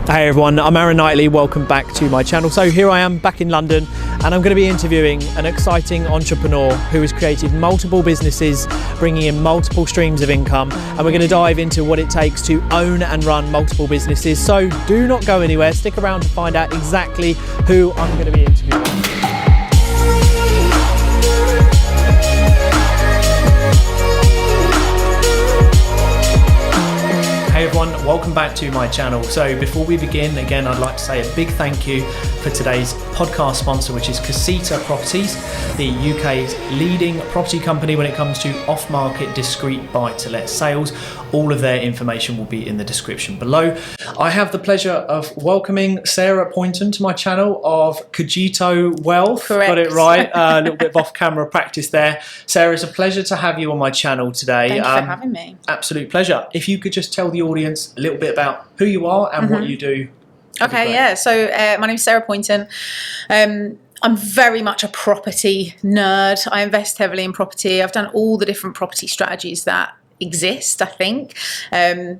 Hey everyone, I'm Knightley, welcome back to my channel. So here I am back in London and I'm going to be interviewing an exciting entrepreneur who has created multiple businesses, bringing in multiple streams of income, and we're going to dive into what it takes to own and run multiple businesses. So do not go anywhere, stick around to find out exactly who I'm going to be interviewing. Hey everyone, welcome back to my channel. So before we begin, again, I'd like to say a big thank you for today's podcast sponsor, which is Casita Properties, the UK's leading property company when it comes to off-market discrete buy-to-let sales. All of their information will be in the description below. I have the pleasure of welcoming Sarah Poynton to my channel of Cogito Wealth. Correct. Got it right. A little bit of off-camera practice there. Sarah, it's a pleasure to have you on my channel today. Thank you for having me. Absolute pleasure. If you could just tell the audience a little bit about who you are and what you do. Okay, yeah. So my name's Sarah Poynton. I'm very much a property nerd. I invest heavily in property. I've done all the different property strategies that exist, I think.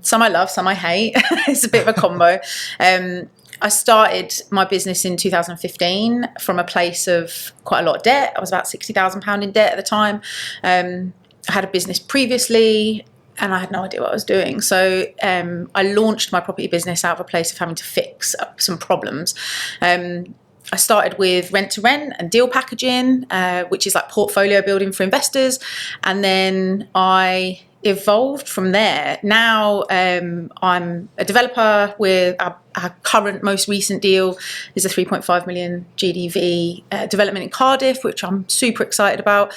Some I love, some I hate. It's a bit of a combo. I started my business in 2015 from a place of quite a lot of debt. I was about £60,000 in debt at the time. I had a business previously and I had no idea what I was doing. So I launched my property business out of a place of having to fix up some problems. I started with rent-to-rent and deal packaging, which is like portfolio building for investors. And then I evolved from there. Now I'm a developer with our current most recent deal is a 3.5 million GDV development in Cardiff, which I'm super excited about.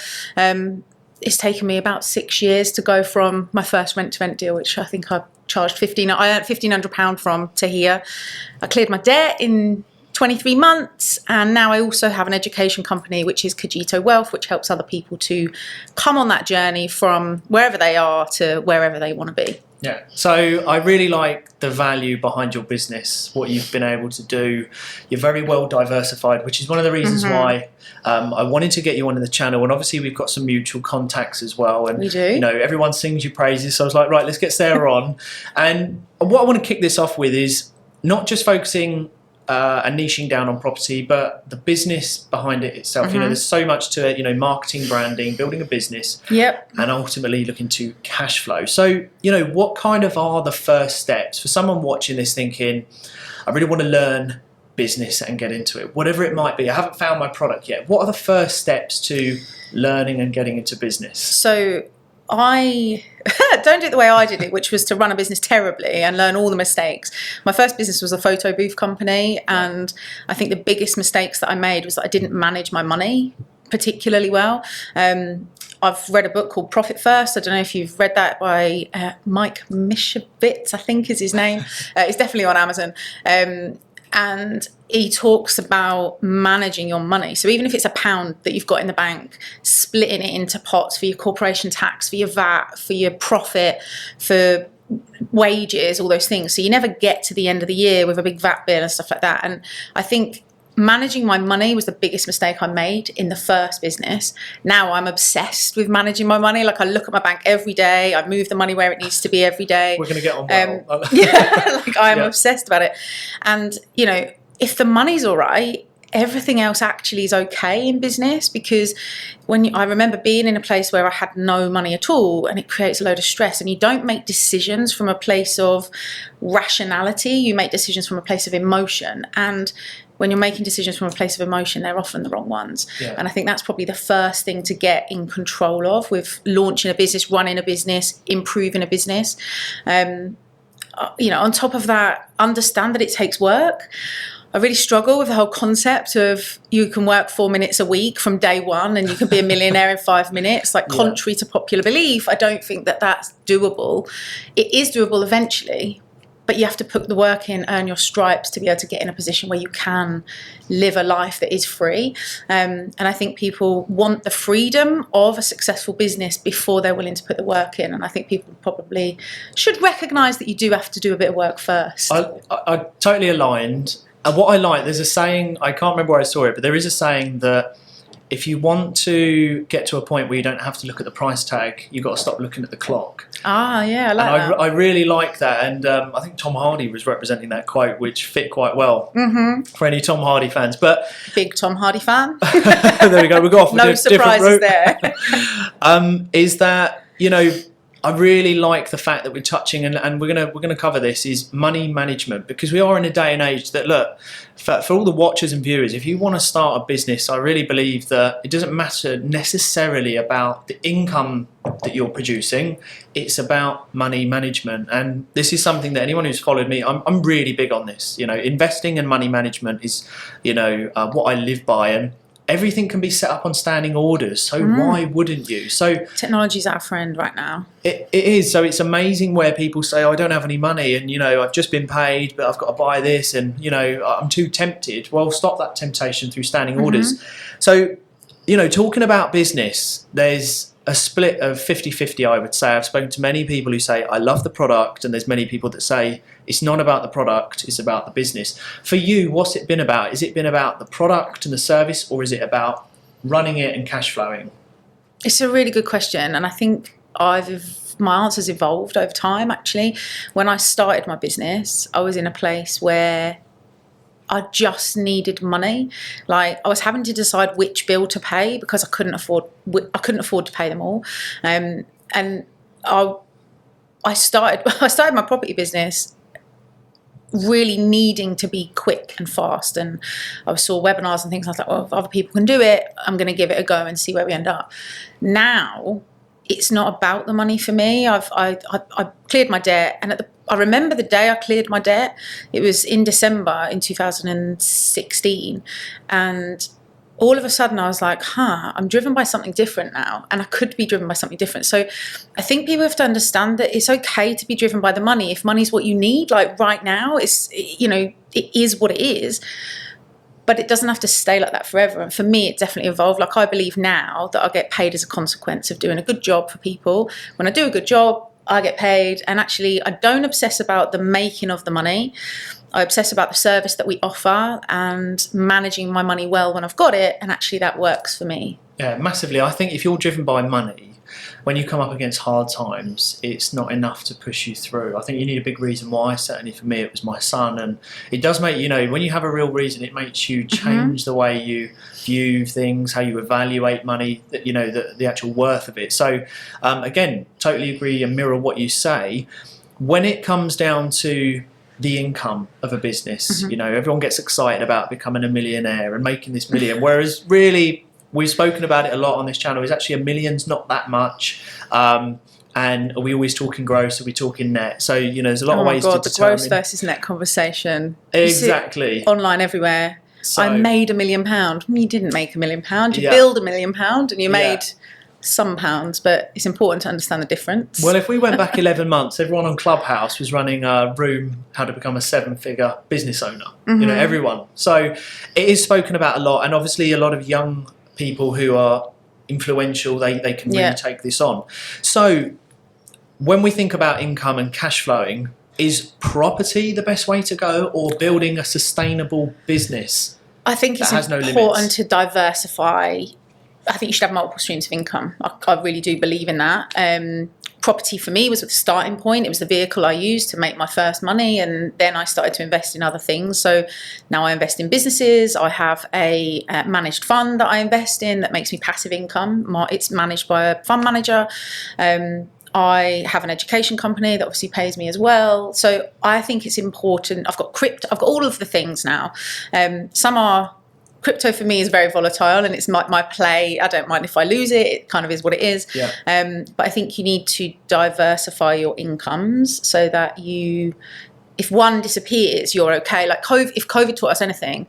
It's taken me about 6 years to go from my first rent-to-rent deal, which I think I charged I earned £1,500 from, to here. I cleared my debt in 23 months, and now I also have an education company, which is Cogito Wealth, which helps other people to come on that journey from wherever they are to wherever they want to be. Yeah, so I really like the value behind your business, what you've been able to do. You're very well diversified, which is one of the reasons why I wanted to get you onto the channel. And obviously we've got some mutual contacts as well. And we do. You know, everyone sings your praises. So I was like, right, let's get Sarah on. And what I want to kick this off with is not just focusing and niching down on property, but the business behind it itself. You know, there's so much to it, you know, marketing, branding, building a business, and ultimately looking to cash flow. So, you know, what kind of are the first steps for someone watching this thinking, I really want to learn business and get into it, whatever it might be. I haven't found my product yet. What are the first steps to learning and getting into business? So I don't do it the way I did it, which was to run a business terribly and learn all the mistakes. My first business was a photo booth company, and I think the biggest mistakes that I made was that I didn't manage my money particularly well. I've read a book called Profit First. I don't know if you've read that by Mike Mishovitz, I think is his name. It's definitely on Amazon. And he talks about managing your money. So even if it's £1 that you've got in the bank, splitting it into pots for your corporation tax, for your VAT, for your profit, for wages, all those things. So you never get to the end of the year with a big VAT bill and stuff like that. And I think managing my money was the biggest mistake I made in the first business. Now I'm obsessed with managing my money. Like I look at my bank every day. I move the money where it needs to be every day. We're going to get on well. Yeah, like I'm obsessed about it. And, you know, if the money's all right, everything else actually is okay in business, because I remember being in a place where I had no money at all, and it creates a load of stress, and you don't make decisions from a place of rationality. You make decisions from a place of emotion. And when you're making decisions from a place of emotion, they're often the wrong ones. And I think that's probably the first thing to get in control of with launching a business, running a business, improving a business. You know, on top of that, understand that it takes work. I really struggle with the whole concept of you can work 4 minutes a week from day one and you can be a millionaire in 5 minutes. Like, contrary to popular belief, I don't think that that's doable. It is doable eventually, but you have to put the work in, earn your stripes to be able to get in a position where you can live a life that is free. And I think people want the freedom of a successful business before they're willing to put the work in. And I think people probably should recognise that you do have to do a bit of work first. I totally aligned. And what I like, there's a saying, I can't remember where I saw it, but there is a saying that if you want to get to a point where you don't have to look at the price tag, you've got to stop looking at the clock. Ah, yeah, I like that. I really like that, and I think Tom Hardy was representing that quote, which fit quite well for any Tom Hardy fans. But big Tom Hardy fan. there we go. We got off No surprises there. Is that, you know, I really like the fact that we're touching, and we're gonna cover this, is money management, because we are in a day and age that, look, for all the watchers and viewers, if you want to start a business, I really believe that it doesn't matter necessarily about the income that you're producing, it's about money management. And this is something that anyone who's followed me, I'm really big on this. You know, investing and money management is, you know, what I live by, and everything can be set up on standing orders, so why wouldn't you? So technology's our friend right now. It is. So it's amazing where people say, oh, I don't have any money, and, you know, I've just been paid, but I've got to buy this, and, you know, I'm too tempted. Well, stop that temptation through standing orders. So, you know, talking about business, there's a split of 50-50, I would say. I've spoken to many people who say, I love the product, and there's many people that say, it's not about the product, it's about the business. For you, what's it been about? Has it been about the product and the service, or is it about running it and cash flowing? It's a really good question, and I think my answer's evolved over time, actually. When I started my business, I was in a place where I just needed money. Like, I was having to decide which bill to pay because I couldn't afford to pay them all. And I started my property business really needing to be quick and fast, and I saw webinars and things. I thought, well, if other people can do it, I'm going to give it a go and see where we end up. Now it's not about the money for me. I cleared my debt, and I remember the day I cleared my debt. It was in December in 2016, and all of a sudden I was like, I'm driven by something different now, and I could be driven by something different. So I think people have to understand that it's okay to be driven by the money. If money's what you need, like right now, it's, you know, it is what it is, but it doesn't have to stay like that forever. And for me, it definitely evolved. Like, I believe now that I get paid as a consequence of doing a good job for people. When I do a good job, I get paid, and actually I don't obsess about the making of the money. I obsess about the service that we offer and managing my money well when I've got it, and actually that works for me. Yeah, massively. I think if you're driven by money, when you come up against hard times, it's not enough to push you through. I think you need a big reason why. Certainly for me, it was my son, and it does make, you know, when you have a real reason, it makes you change the way you view things, how you evaluate money, you know, the actual worth of it. So again, totally agree and mirror what you say. When it comes down to the income of a business, you know, everyone gets excited about becoming a millionaire and making this million, whereas really, we've spoken about it a lot on this channel, is actually a million's not that much. And are we always talking gross? Are we talking net? So, you know, there's a lot of ways to determine. The gross versus net conversation. Exactly. Online everywhere. So, I made £1 million. You didn't make £1 million. You build £1 million, and you made some pounds, but it's important to understand the difference. Well, if we went back 11 months, everyone on Clubhouse was running a room, how to become a 7-figure business owner. You know, everyone. So it is spoken about a lot, and obviously a lot of young people who are influential, they can really take this on. So when we think about income and cash flowing, is property the best way to go, or building a sustainable business? I think it's important to diversify. I think you should have multiple streams of income. I really do believe in that. Property for me was the starting point. It was the vehicle I used to make my first money, and then I started to invest in other things. So now I invest in businesses. I have a managed fund that I invest in that makes me passive income. It's managed by a fund manager. I have an education company that obviously pays me as well. So I think it's important. I've got crypto. I've got all of the things now. Crypto for me is very volatile, and it's my play. I don't mind if I lose it. It kind of is what it is. But I think you need to diversify your incomes so that if one disappears, you're okay. Like if COVID taught us anything,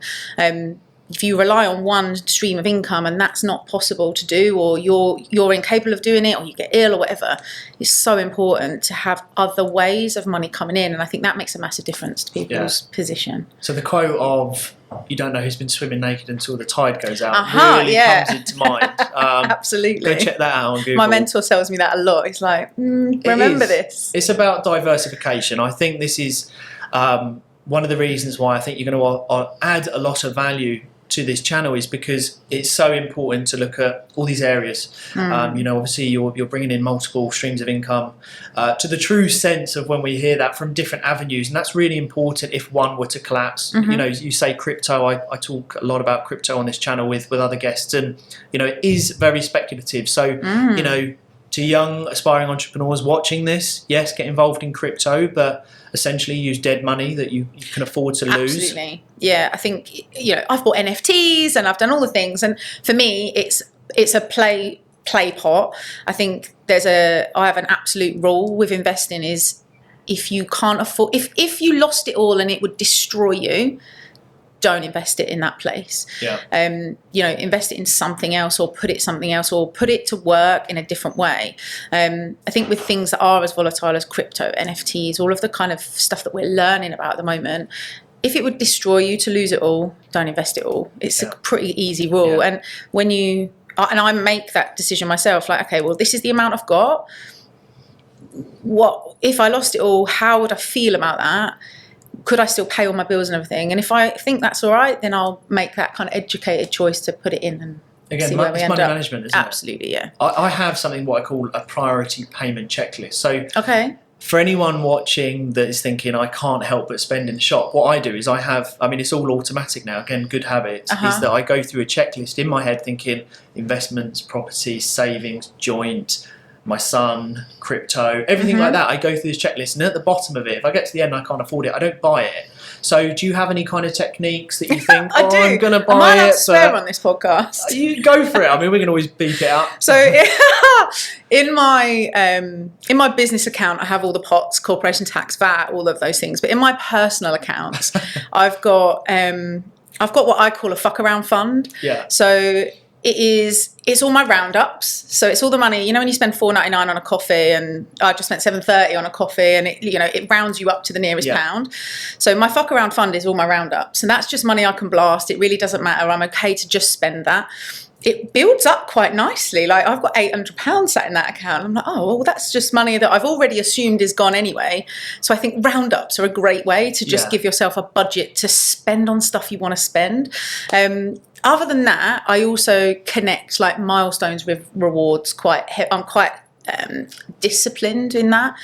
if you rely on one stream of income and that's not possible to do, or you're incapable of doing it, or you get ill or whatever, it's so important to have other ways of money coming in. And I think that makes a massive difference to people's position. So the quote of, you don't know who's been swimming naked until the tide goes out, really comes into mind. Absolutely. Go check that out on Google. My mentor tells me that a lot. He's like, remember this. It's about diversification. I think this is one of the reasons why I think you're going to add a lot of value to this channel is because it's so important to look at all these areas. Obviously you're bringing in multiple streams of income to the true sense of when we hear that from different avenues, and that's really important if one were to collapse. You say crypto. I talk a lot about crypto on this channel with other guests, and it is very speculative. So to young aspiring entrepreneurs watching this, yes, get involved in crypto, but essentially use dead money that you can afford to lose. Absolutely. Yeah, I think I've bought NFTs and I've done all the things, and for me it's a play pot. I think I have an absolute rule with investing is if you can't afford, if you lost it all and it would destroy you, don't invest it in that place. Invest it in something else, or put it to work in a different way. I think with things that are as volatile as crypto, NFTs, all of the kind of stuff that we're learning about at the moment, if it would destroy you to lose it all, don't invest it all. It's a pretty easy rule. And I make that decision myself, like, okay, well, this is the amount I've got. What if I lost it all? How would I feel about that? Could I still pay all my bills and everything? And if I think that's all right, then I'll make that kind of educated choice to put it in and again, see where we it's end money up. management, isn't Absolutely, it? I have something what I call a priority payment checklist. So for anyone watching that is thinking, I can't help but spend in the shop, what I do is it's all automatic now. Again, good habits is that I go through a checklist in my head thinking investments, property, savings, joint, my son, crypto, everything like that. I go through this checklist, and at the bottom of it, if I get to the end and I can't afford it, I don't buy it. So do you have any kind of techniques that you think, I do. I'm going to buy Am I allowed it? to swear on this podcast? You go for it. I mean, we can always beep it up. So in my business account, I have all the pots, corporation tax, VAT, all of those things. But in my personal accounts, I've got what I call a fuck around fund. Yeah. So it's all my roundups. So it's all the money, when you spend $4.99 on a coffee, and I just spent $7.30 on a coffee, and it rounds you up to the nearest pound. So my fuck around fund is all my roundups, and that's just money I can blast. It really doesn't matter. I'm okay to just spend that. It builds up quite nicely. Like, I've got £800 sat in that account. I'm like, oh, well, that's just money that I've already assumed is gone anyway. So I think roundups are a great way to just give yourself a budget to spend on stuff you want to spend. Other than that, I also connect like milestones with rewards I'm quite disciplined in that.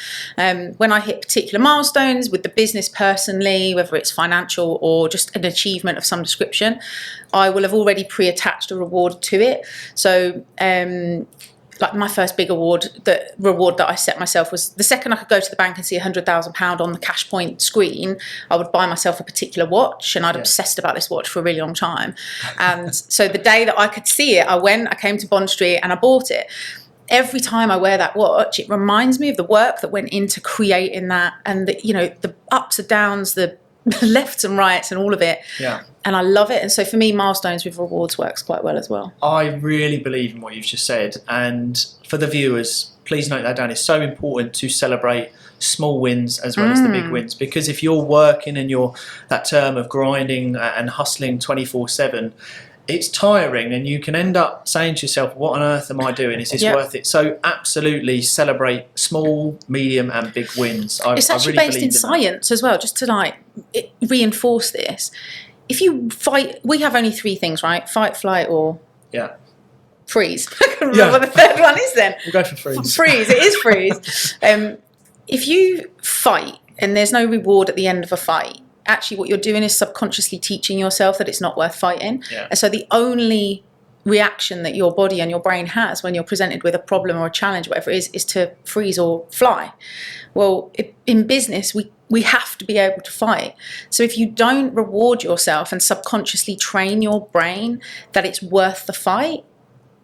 When I hit particular milestones with the business personally, whether it's financial or just an achievement of some description, I will have already pre-attached a reward to it. So like my first big reward that I set myself was the second I could go to the bank and see £100,000 on the cash point screen, I would buy myself a particular watch, and I'd obsessed about this watch for a really long time. And so the day that I could see it, I came to Bond Street and I bought it. Every time I wear that watch, it reminds me of the work that went into creating that, and the ups and downs, the lefts and rights and all of it. Yeah. And I love it. And so for me, milestones with rewards works quite well as well. I really believe in what you've just said. And for the viewers, please note that down. It's so important to celebrate small wins as well as the big wins. Because if you're working and you're that term of grinding and hustling 24/7, it's tiring, and you can end up saying to yourself, what on earth am I doing? Is this worth it? So absolutely celebrate small, medium and big wins. It's actually based in science as well, just to reinforce this. If you fight, we have only three things, right? Fight, flight, or freeze. I can't remember what the third one is then. We'll go for freeze. Freeze, it is freeze. If you fight and there's no reward at the end of a fight, actually what you're doing is subconsciously teaching yourself that it's not worth fighting. Yeah. And so the only reaction that your body and your brain has when you're presented with a problem or a challenge, whatever it is to freeze or fly. Well, in business, we have to be able to fight. So if you don't reward yourself and subconsciously train your brain that it's worth the fight,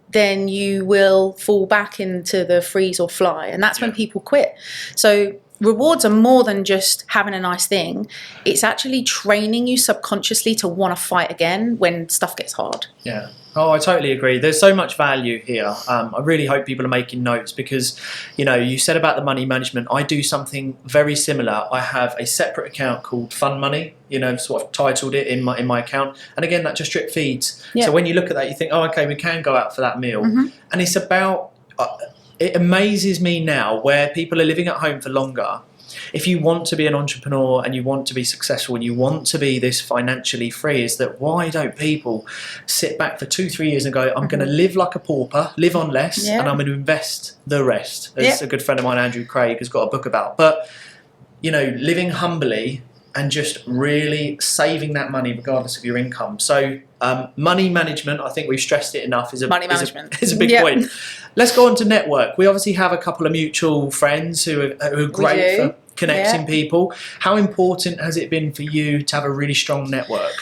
then you will fall back into the freeze or fly. And that's when people quit. So rewards are more than just having a nice thing. It's actually training you subconsciously to want to fight again when stuff gets hard. Yeah. Oh, I totally agree. There's so much value here. I really hope people are making notes because, you said about the money management. I do something very similar. I have a separate account called Fun Money, sort of titled it in my account. And again, that just drip feeds. Yeah. So when you look at that, you think, oh, okay, we can go out for that meal. Mm-hmm. And it's about... it amazes me now where people are living at home for longer if you want to be an entrepreneur and you want to be successful and you want to be this financially free, is that why don't people sit back for 2-3 years and go, I'm going to live like a pauper, live on less, and I'm going to invest the rest, as a good friend of mine, Andrew Craig, has got a book about. But, you know, living humbly and just really saving that money regardless of your income. So money management, I think we've stressed it enough, is a big point. Let's go on to network. We obviously have a couple of mutual friends who are great for connecting people. How important has it been for you to have a really strong network?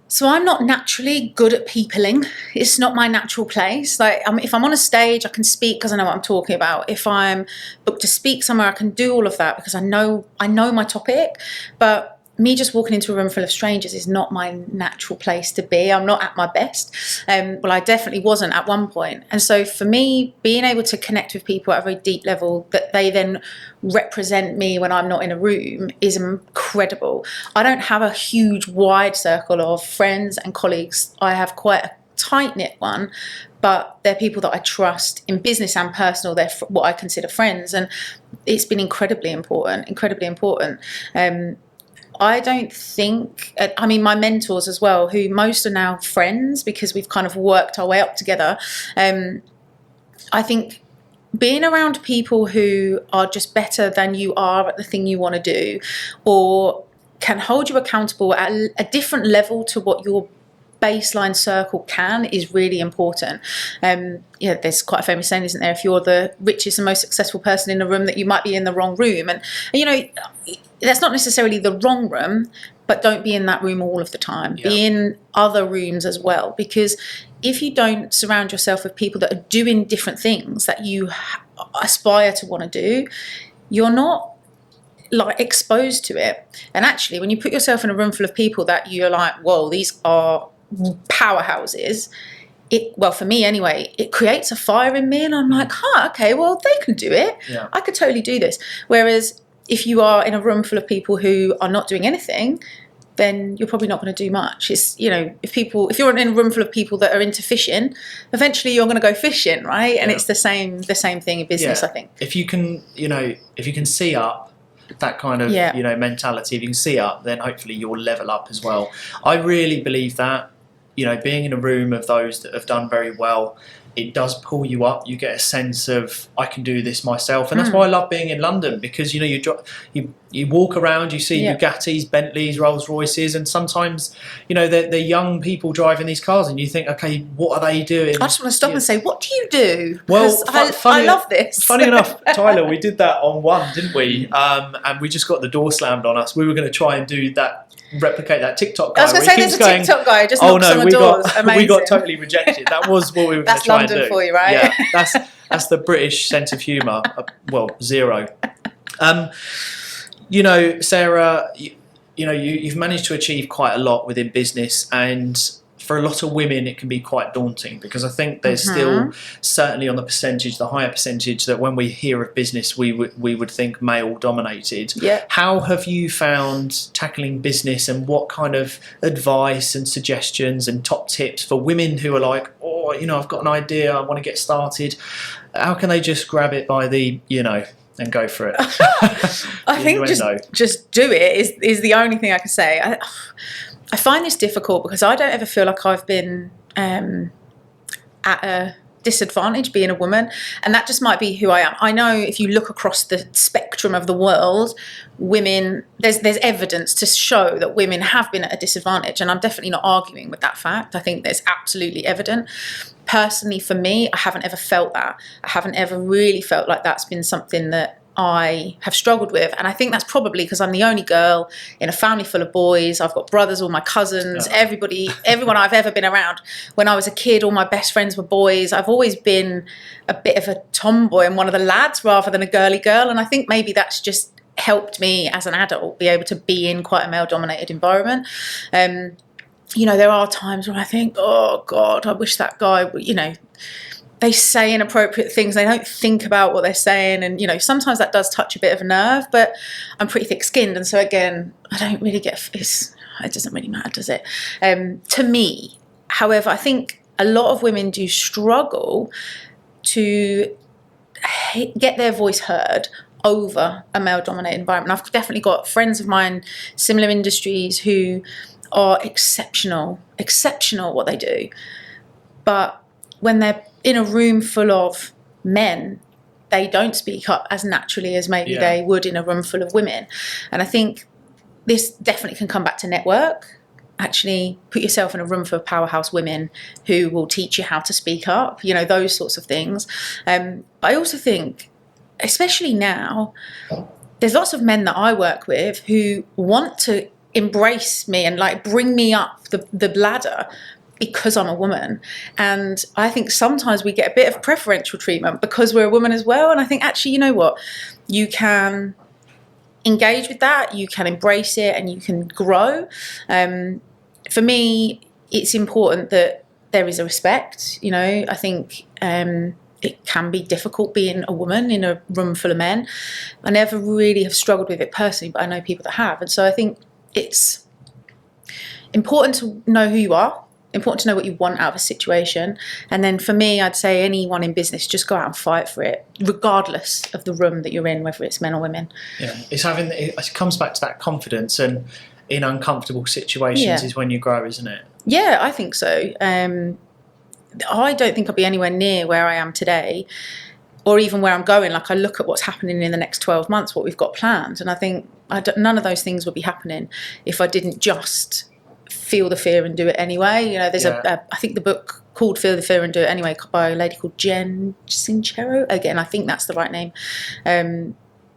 So I'm not naturally good at peopling. It's not my natural place. Like, if I'm on a stage, I can speak because I know what I'm talking about. If I'm booked to speak somewhere, I can do all of that because I know my topic. But me just walking into a room full of strangers is not my natural place to be. I'm not at my best. Well, I definitely wasn't at one point. And so for me, being able to connect with people at a very deep level that they then represent me when I'm not in a room is incredible. I don't have a huge wide circle of friends and colleagues. I have quite a tight-knit one, but they're people that I trust in business and personal. They're what I consider friends, and it's been incredibly important. I don't think, I mean, my mentors as well, who most are now friends because we've kind of worked our way up together. I think being around people who are just better than you are at the thing you want to do, or can hold you accountable at a different level to what your baseline circle can, is really important. There's quite a famous saying, isn't there? If you're the richest and most successful person in the room, that you might be in the wrong room. And you know, that's not necessarily the wrong room, but don't be in that room all of the time. Yeah. Be in other rooms as well, because if you don't surround yourself with people that are doing different things that you aspire to want to do, you're not like exposed to it. And actually, when you put yourself in a room full of people that you're like, whoa, these are powerhouses, for me anyway, it creates a fire in me, and I'm like, okay, well, they can do it. Yeah. I could totally do this. Whereas if you are in a room full of people who are not doing anything, then you're probably not going to do much. It's, you know, if you're in a room full of people that are into fishing, eventually you're going to go fishing, right? And it's the same thing in business, I think. If you can see up, that kind of mentality, if you can see up, then hopefully you'll level up as well. I really believe that, being in a room of those that have done very well, it does pull you up. You get a sense of, I can do this myself. And that's why I love being in London, because, you walk around, you see Bugattis, Bentleys, Rolls Royces, and sometimes, they're young people driving these cars, and you think, okay, what are they doing? I just want to stop and say, what do you do? Well, I love this. Funny enough, Tyler, we did that on one, didn't we? And we just got the door slammed on us. We were going to try and replicate that TikTok guy. I was going to say, there's a TikTok guy just knocks on the doors. We got totally rejected. That was what we were going to try and do. That's London for you, right? Yeah, that's the British sense of humour. Well, zero. Sarah, you've managed to achieve quite a lot within business, and for a lot of women, it can be quite daunting, because I think there's still, certainly on the higher percentage, that when we hear of business, we would think male dominated. Yeah. How have you found tackling business, and what kind of advice and suggestions and top tips for women who are like, I've got an idea, I want to get started? How can they just grab it by the, and go for it? I think just do it is the only thing I can say. I find this difficult because I don't ever feel like I've been at a disadvantage being a woman, and that just might be who I am. I know if you look across the spectrum of the world, women, there's evidence to show that women have been at a disadvantage, and I'm definitely not arguing with that fact. I think there's absolutely evident. Personally, for me, I haven't ever felt that. I haven't ever really felt like that's been something that I have struggled with, and I think that's probably because I'm the only girl in a family full of boys. I've got brothers, all my cousins, everyone I've ever been around. When I was a kid, all my best friends were boys. I've always been a bit of a tomboy and one of the lads rather than a girly girl, and I think maybe that's just helped me as an adult be able to be in quite a male-dominated environment. There are times when I think, oh God, I wish that guy would, they say inappropriate things. They don't think about what they're saying. And, sometimes that does touch a bit of a nerve, but I'm pretty thick-skinned. And so, again, I don't really it doesn't really matter, does it? To me, however, I think a lot of women do struggle to get their voice heard over a male-dominated environment. I've definitely got friends of mine, similar industries, who are exceptional at what they do. But when they're in a room full of men, they don't speak up as naturally as maybe they would in a room full of women. And I think this definitely can come back to network. Actually put yourself in a room full of powerhouse women who will teach you how to speak up, those sorts of things. But I also think, especially now, there's lots of men that I work with who want to embrace me and like bring me up the ladder because I'm a woman. And I think sometimes we get a bit of preferential treatment because we're a woman as well. And I think actually, you know what, you can engage with that, you can embrace it, and you can grow. For me, it's important that there is a respect. I think it can be difficult being a woman in a room full of men. I never really have struggled with it personally, but I know people that have. And so I think it's important to know who you are, important to know what you want out of a situation. And then for me, I'd say anyone in business, just go out and fight for it, regardless of the room that you're in, whether it's men or women. Yeah, it comes back to that confidence, and in uncomfortable situations is when you grow, isn't it? Yeah, I think so. I don't think I'll be anywhere near where I am today, or even where I'm going. Like, I look at what's happening in the next 12 months, what we've got planned, and I think none of those things would be happening if I didn't just feel the fear and do it anyway. There's I think the book called Feel the Fear and Do It Anyway by a lady called Jen Sincero. Again, I think that's the right name.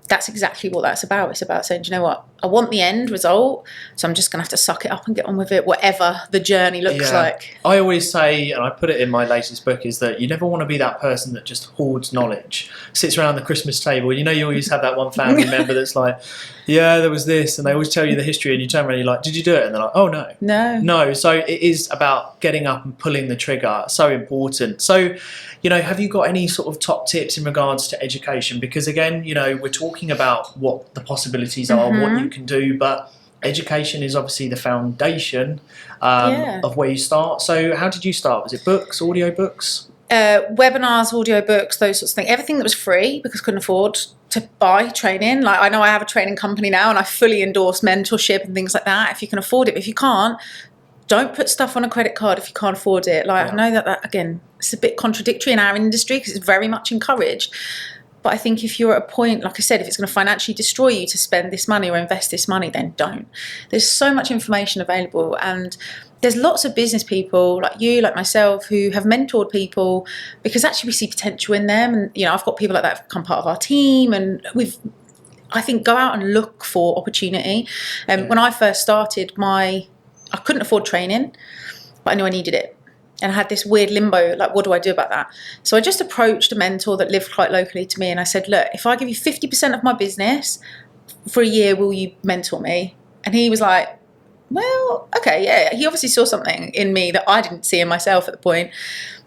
That's exactly what that's about. It's about saying, do you know what? I want the end result, so I'm just going to have to suck it up and get on with it, whatever the journey looks like. I always say, and I put it in my latest book, is that you never want to be that person that just hoards knowledge, sits around the Christmas table. You always have that one family member that's like, yeah, there was this, and they always tell you the history, and you turn around and you're like, did you do it? And they're like, oh, no. So it is about getting up and pulling the trigger. So important. So, have you got any sort of top tips in regards to education? Because again, we're talking about what the possibilities are, what you can do, but education is obviously the foundation of where you start. So how did you start? Was it books, audio books? Webinars, audio books, those sorts of things. Everything that was free, because I couldn't afford to buy training. Like, I know I have a training company now, and I fully endorse mentorship and things like that if you can afford it. But if you can't, don't put stuff on a credit card if you can't afford it. Like, I know that again, it's a bit contradictory in our industry because it's very much encouraged. But I think if you're at a point, like I said, if it's going to financially destroy you to spend this money or invest this money, then don't. There's so much information available, and there's lots of business people like you, like myself, who have mentored people because actually we see potential in them. And, I've got people like that who've become part of our team, and I think, go out and look for opportunity. When I first started, I couldn't afford training, but I knew I needed it. And I had this weird limbo, like, what do I do about that? So I just approached a mentor that lived quite locally to me, and I said, look, if I give you 50% of my business for a year, will you mentor me? And he was like, well, okay, yeah. He obviously saw something in me that I didn't see in myself at the point.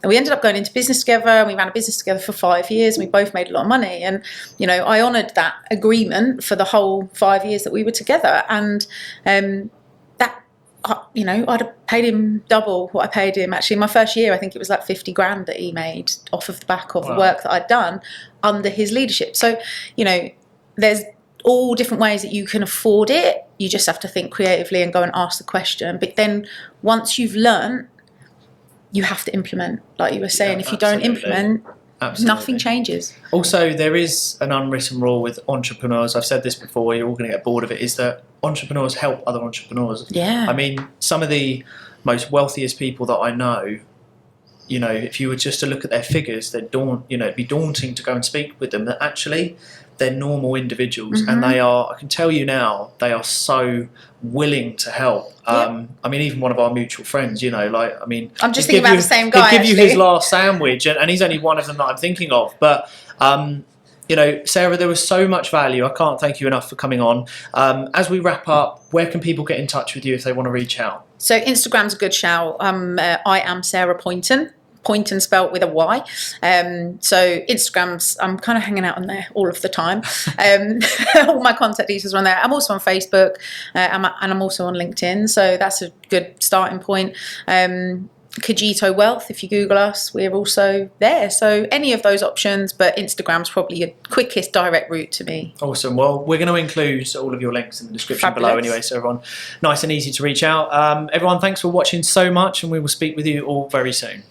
And we ended up going into business together, and we ran a business together for 5 years, and we both made a lot of money. And, I honoured that agreement for the whole 5 years that we were together. And I'd have paid him double what I paid him. Actually, in my first year, I think it was like 50 grand that he made off of the back of the work that I'd done under his leadership. So, there's all different ways that you can afford it. You just have to think creatively and go and ask the question. But then once you've learned, you have to implement. Like you were saying, if you don't implement, nothing changes. Also, there is an unwritten rule with entrepreneurs. I've said this before, you're all going to get bored of it, is that entrepreneurs help other entrepreneurs. Yeah. I mean, some of the most wealthiest people that I know, if you were just to look at their figures, it'd be daunting to go and speak with them. That actually, they're normal individuals, and they are, I can tell you now, they are so willing to help. I mean, even one of our mutual friends, I'm just thinking about the same guy. He'd give you his last sandwich, and he's only one of them that I'm thinking of. But, Sarah, there was so much value. I can't thank you enough for coming on. As we wrap up, where can people get in touch with you if they want to reach out? So Instagram's a good shout. I am Sarah Poynton. Poynton spelt with a Y. So Instagram's, I'm kind of hanging out on there all of the time. All my contact details are on there. I'm also on Facebook, and I'm also on LinkedIn. So that's a good starting point. Cogito Wealth, if you Google us, we're also there. So any of those options, but Instagram's probably your quickest direct route to me. Awesome. Well, we're going to include all of your links in the description below Fabulous. anyway, so everyone, nice and easy to reach out. Everyone, thanks for watching so much, and we will speak with you all very soon.